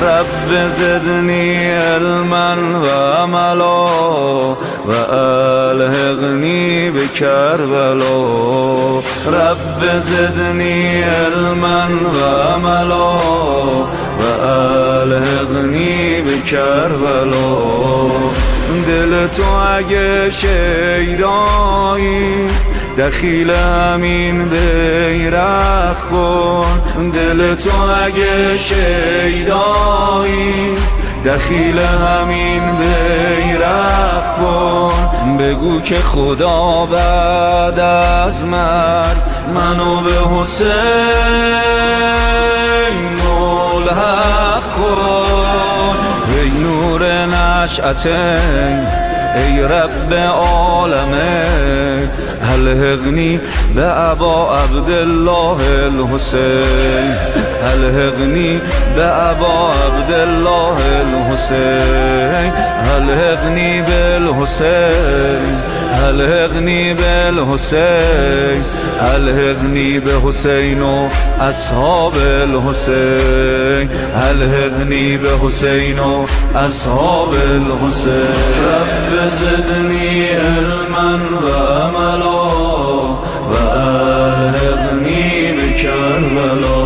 رب زدني علما وعملا وألحقني بكربلا رب زدني علما وعملا وألحقني بكربلا دل تو اگه شیدایی دخیل همین بیرق کن دل تو اگه شیدایی دخیل همین بیرق کن بگو که خدا بعد از مرگ منو به حسین ملحق کن ای نور نشأتین ای رب عالمین الحقنی به ابا عبدالله الحسین الحقنی به ابا عبدالله الحسین الحقنی بالحسین الحقنی بالحسین الحقنی به حسین و اصحاب الحسین الحقنی به حسین و اصحاب الحسین رب زدنی علما و عملا و الحقنی بکربلا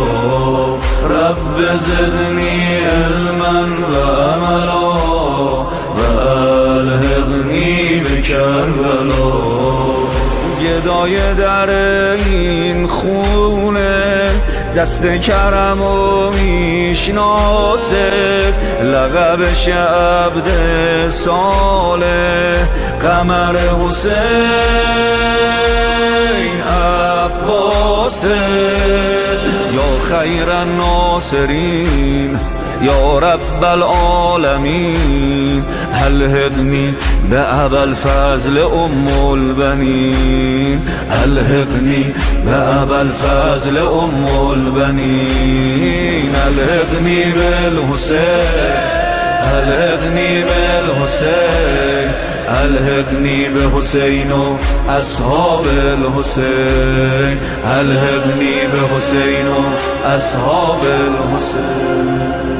رب زدنی علما و عملا و الحقنی بکربلا گدای در این خونه دست کرم و میشناسه لقبش عبد صالح قمر حسین عباسه یا خیر الناصرین یا رب العالمین الحقنی به ابوالفضل ام البنین الحقنی به ابوالفضل ام البنین الحقنی بالحسین الحقنی بالحسین الحقنی به حسین و اصحاب الحسین الحقنی به حسین و اصحاب الحسین